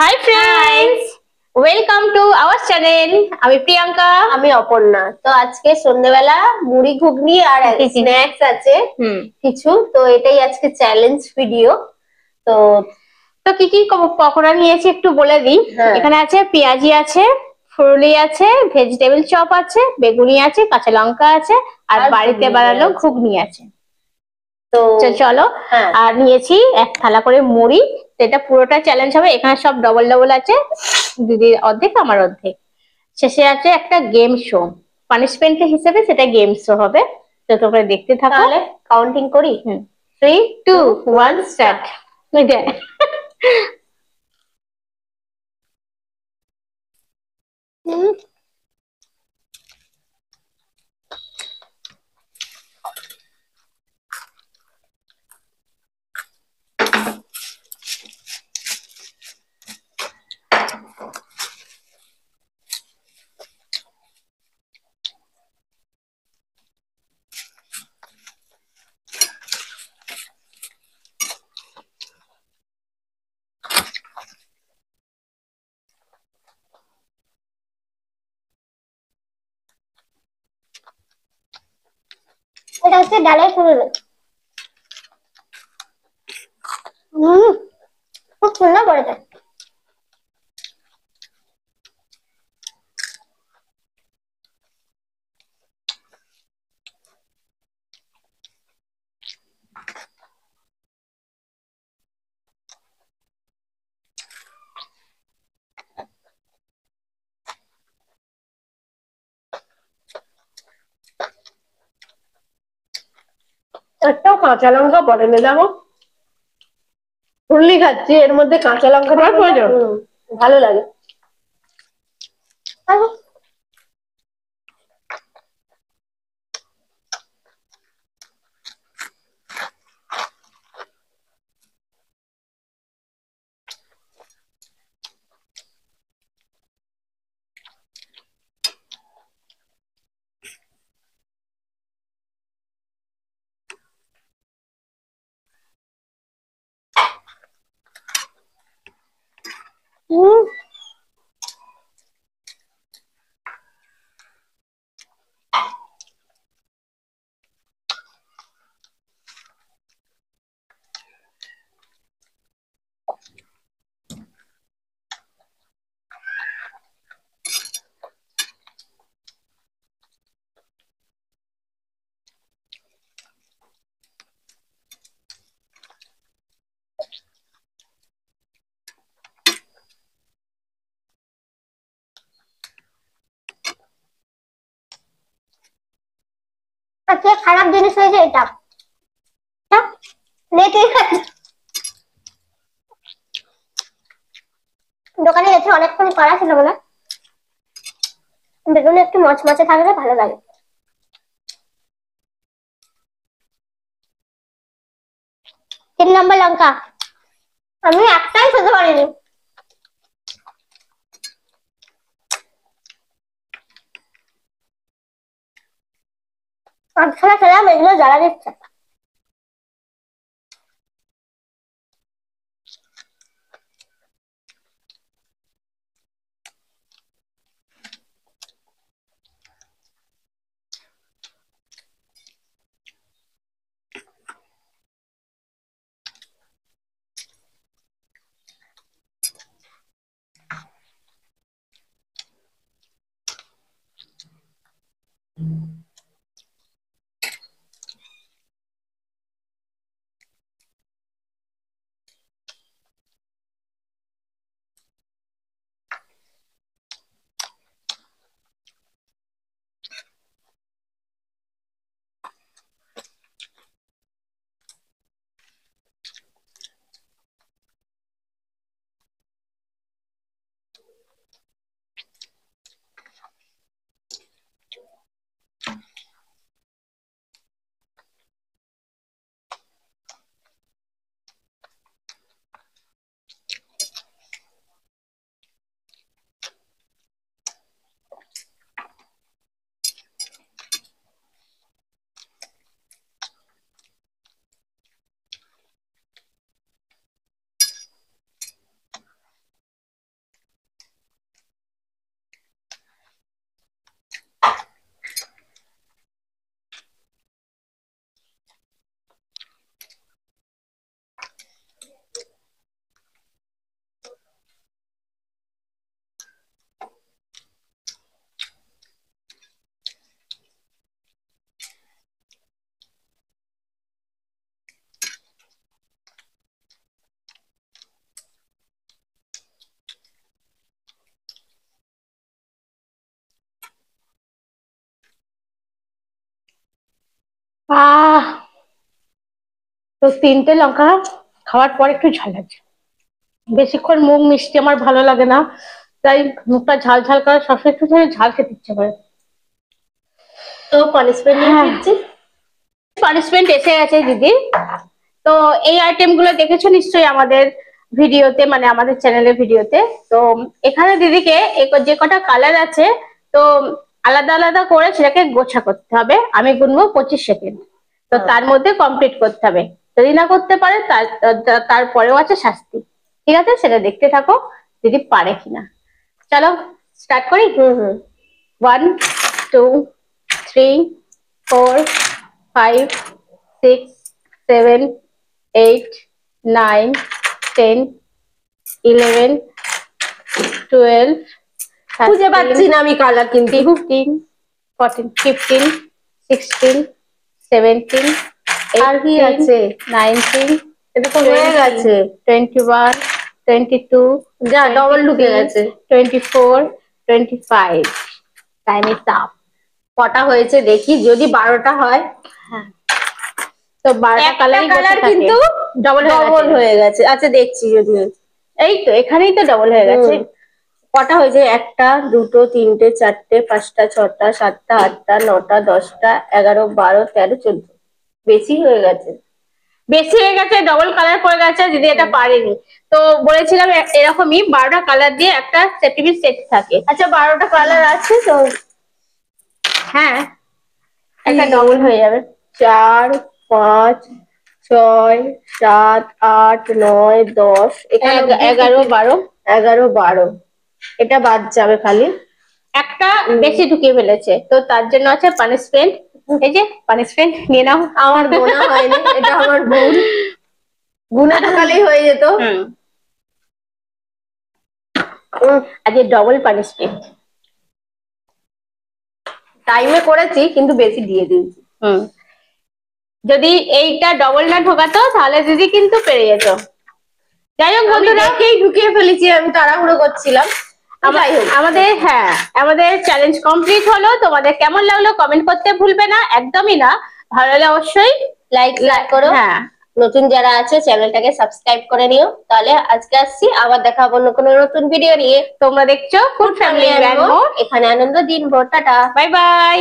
Hi friends, welcome to our channel. আমি প্রিয়াঙ্কা, আমি অপর্ণা। তো আজকে সন্ধ্যেবেলা মুড়ি ঘুগনি আর স্ন্যাক্স আছে কিছু, তো এটাই আজকে চ্যালেঞ্জ ভিডিও। তো তো কি কি পকোড়া নিয়েছি একটু বলে দিই। এখানে আছে পেঁয়াজি আছে, ফুরুলি আছে, ভেজিটেবল চপ আছে, বেগুনি আছে, কাঁচা লঙ্কা আছে, আর বাড়িতে বানানো ঘুগনি আছে। তো চলো, আর নিয়েছি এক থালা করে মুড়ি। এটা পুরোটা চ্যালেঞ্জ হবে। এখানে সব ডবল ডবল আছে, দিদির অর্ধেক আমার অর্ধেক। শেষে আছে একটা গেম শো, পানিশমেন্ট হিসেবে সেটা গেম শো হবে। তো তোমরা দেখতে থাকো। তাহলে কাউন্টিং করি। 3, 2, 1 স্টার্ট। এটা হচ্ছে ডালের ফুলুরি। খুব সুন্দর করেছে। একটাও কাঁচা লঙ্কা পড়েনি, দেখো ফুললি খাচ্ছি, এর মধ্যে কাঁচা লঙ্কা ভালো লাগে। আজকে খারাপ জিনিস হয়েছে এটা। দোকানে গেছে, অনেকক্ষণ করা ছিল বলে বেগুন একটু মচমচে থাকলে ভালো লাগে। 3 নম্বর লঙ্কা আমি একটাই খেতে পারিনি। আটখানা খেলাম, এগুলো জ্বালা দিচ্ছে। আহ তো 3টে লঙ্কা খাওয়ার পর একটু ঝাল লাগছে। বেশিক্ষণ মুখ মিষ্টি আমার ভালো লাগে না, তাই মুখটা ঝাল ঝাল করে সবসময় একটু ঝাল খেতে ইচ্ছে করে। তো পানিশমেন্ট নিয়ে ফিরছি। পানিশমেন্ট এসে গেছে দিদি। তো এই আইটেম গুলো দেখেছো নিশ্চয়ই আমাদের ভিডিওতে, মানে আমাদের চ্যানেলের ভিডিওতে। তো এখানে দিদিকে যে কটা কালার আছে, তো আলাদা আলাদা করে সেটাকে গোছা করতে হবে। আমি গুনবো 25 সেকেন্ড, তো তার মধ্যে কমপ্লিট করতে হবে। যদি না করতে পারে তারপরেও আছে শাস্তি। ঠিক আছে, সেটা দেখতে থাকো দিদি পারে কিনা। চলো স্টার্ট করি। 1 2 3 4 5 6 7 8 9 10 11 12 খুঁজে পাচ্ছি না আমি কালার, কিন্তু 15 14 15 16 17 আর কি আছে? 19 এটা তো হয়ে গেছে। 21 22 যা ডবল ঢুকে গেছে। 24 25 টাইম ইজ আপ। কটা হয়েছে দেখি, যদি 12টা হয়। হ্যাঁ, তো 12টা কালার কিন্তু ডবল হয়ে গেছে। আচ্ছা দেখছি, যদি এই তো এখানেই তো ডবল হয়ে গেছে। কটা হয়েছে? 1টা 2টো 3টে 4টে 5টা 6টা 7টা 8টা 9টা 10টা 11 12 13 14। বেশি হয়ে গেছে। ডবল কালার পড়ে গেছে দিদি, এটা পারেনি। তো বলেছিলাম এরকমই 12টা কালার দিয়ে একটা সেটিভিস সেট থাকে। আচ্ছা 12টা কালার আছে তো? হ্যাঁ, একটা ডবল হয়ে যাবে। 4 5 6 7 8 9 10 11 12 11 12। এটা বাদ যাবে, খালি একটা বেশি ঢুকিয়ে ফেলেছে, তো তার জন্য আছে পানিশমেন্ট। এই যে পানিশমেন্ট নিয়ে নাও। আমার গোনা হয়নি, এটা আমার ভুল। গুনে ঢোকালেই হয়ে যেত। আজকে ডবল পানিশমেন্ট। টাইমে করেছি কিন্তু বেশি দিয়ে দিয়েছি। যদি এইটা ডবল না ঢোকাতো তাহলে দিদি কিন্তু পেরে যেত। যাই হোক বন্ধুরা, ঢুকিয়ে ফেলেছি, আমি তাড়াহুড়ো করছিলাম। আমাদের চ্যালেঞ্জ কমপ্লিট হলো। তোমাদের কেমন লাগলো কমেন্ট করতে ভুলবে না, একদমই না। ভালো লাগলে অবশ্যই লাইক করো। হ্যাঁ, নতুন যারা আছে চ্যানেলটাকে সাবস্ক্রাইব করে নিও। তাহলে আজকে আসছি, আবার দেখা হবে অন্য কোনো নতুন ভিডিও নিয়ে। তোমরা দেখছো ফুড ফ্যামিলি, এখানে আনন্দ দিন ভর। Tata, bye bye.